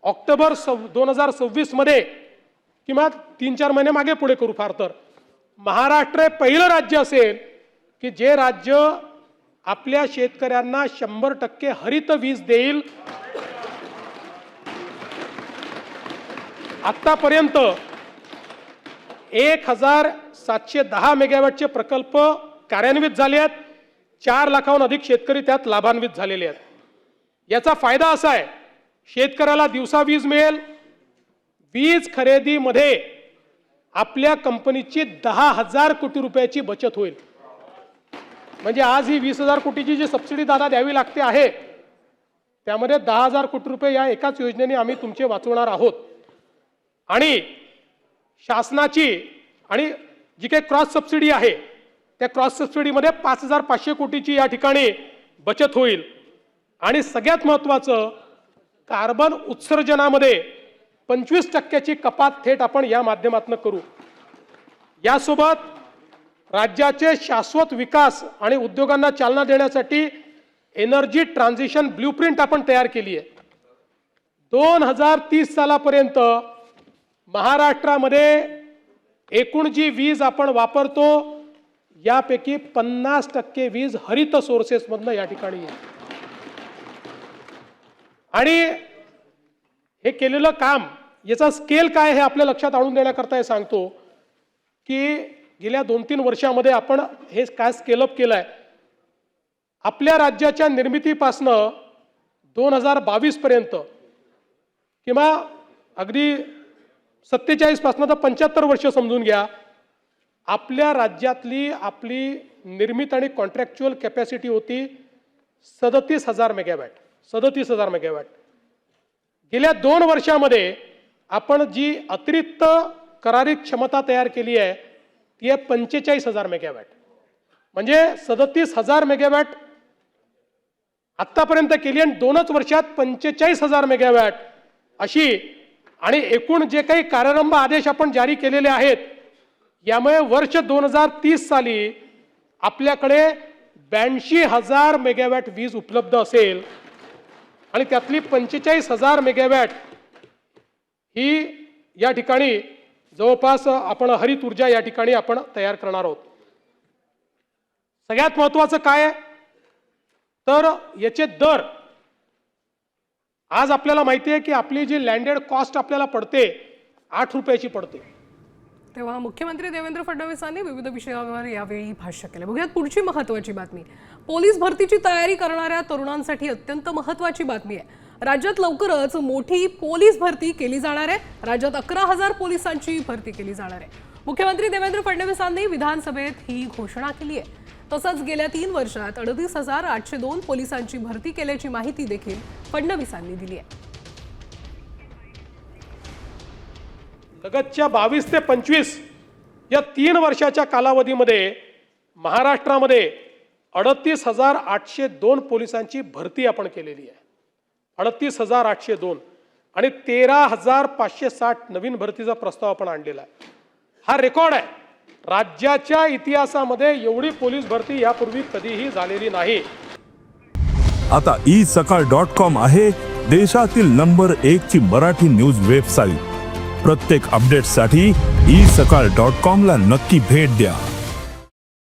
October 2026 मध्ये किंवा 3-4 महिने मागे पुढे करू फार तर, महाराष्ट्र हे पहिलं राज्य असेल की जे राज्य आपल्या शेतकऱ्यांना 100% हरित वीज देईल. आतापर्यंत 1710 मेगावॅटचे प्रकल्प कार्यान्वित झाले आहेत. 4 लाखाहून अधिक शेतकरी त्यात लाभान्वित झालेले आहेत. याचा फायदा असा आहे, शेतकऱ्याला दिवसा वीज मिळेल. वीज खरेदीमध्ये आपल्या कंपनीची 10,000 कोटी रुपयाची बचत होईल. म्हणजे आज ही 20,000 कोटीची जी सबसिडी दादा द्यावी लागते आहे, त्यामध्ये 10,000 कोटी रुपये या एकाच योजनेने आम्ही तुमचे वाचवणार आहोत. आणि शासनाची आणि जी काही क्रॉस सबसिडी आहे, त्या क्रॉस सबसिडीमध्ये 5,500 कोटीची या ठिकाणी बचत होईल. आणि सगळ्यात महत्त्वाचं, कार्बन उत्सर्जनामध्ये 25% कपात थेट आपण या माध्यमातून करू. यासोबत राज्याचे शाश्वत विकास आणि उद्योगांना चालना देण्यासाठी एनर्जी ट्रान्झिशन ब्ल्यूप्रिंट आपण तयार केली आहे. 2030 सालापर्यंत महाराष्ट्रामध्ये एकूण जी वीज आपण वापरतो यापैकी 50% वीज हरित सोर्सेसमधनं या ठिकाणी येईल. आणि हे केलेलं काम, याचा स्केल काय हे आपल्या लक्षात आणून देण्याकरता हे सांगतो की गेल्या 2-3 वर्षामध्ये आपण हे काय स्केलअप केलं आहे. आपल्या राज्याच्या निर्मितीपासनं 2022 पर्यंत किंवा अगदी 47 पासून तर 75 वर्ष समजून घ्या, आपल्या राज्यातली आपली निर्मित आणि कॉन्ट्रॅक्च्युअल कॅपॅसिटी होती 37,000 मेगावॅट. 37,000 मेगावॅट. गेल्या 2 वर्षामध्ये आपण जी अतिरिक्त करारित क्षमता तयार केली आहे ती आहे 45,000 मेगावॅट. म्हणजे 37,000 मेगावॅट आत्तापर्यंत केली आणि 2च वर्षात 45,000 मेगावॅट अशी. आणि एकूण जे काही कार्यारंभ आदेश आपण जारी केलेले आहेत, यामुळे वर्ष 2030 साली आपल्याकडे 82,000 मेगावॅट वीज उपलब्ध असेल. आणि त्यातली 45,000 मेगावॅट ही या ठिकाणी जवळपास आपण हरित ऊर्जा या ठिकाणी आपण तयार करणार आहोत. सगळ्यात महत्त्वाचं काय आहे तर याचे दर. आज आपल्याला माहिती आहे की आपली जी लँडेड कॉस्ट आपल्याला पडते 8 रुपयाची पडते. तेव्हा मुख्यमंत्री देवेंद्र फडणवीसांनी विविध विषयावर यावेळी भाष्य केले. बघूयात पुढची महत्त्वाची बातमी. पोलीस भरतीची तयारी करणाऱ्या तरुणांसाठी अत्यंत महत्त्वाची बातमी आहे. राज्यात लवकरच मोठी पोलीस भरती केली जाणार आहे. राज्यात 11,000 पोलिसांची भरती केली जाणार आहे. मुख्यमंत्री देवेंद्र फडणवीसांनी विधानसभेत ही घोषणा केली आहे. तसंच गेल्या 3 वर्षात 38,802 पोलिसांची भरती केल्याची माहिती देखील फडणवीसांनी दिली आहे. लगतच्या 22 ते 25 या 3 वर्षाच्या कालावधीमध्ये महाराष्ट्रामध्ये 38,802 पोलिसांची भरती आपण केलेली आहे. 38,802 आणि 13,560 नवीन भरतीचा प्रस्ताव आपण आणलेला आहे. हा रेकॉर्ड आहे. राज्याच्या इतिहासामध्ये एवढी पोलीस भरती यापूर्वी कधीही झालेली नाही. आता isakal.com आहे देशातील नंबर 1 ची मराठी न्यूज वेबसाईट. प्रत्येक अपडेटसाठी isakal.com ला नक्की भेट द्या.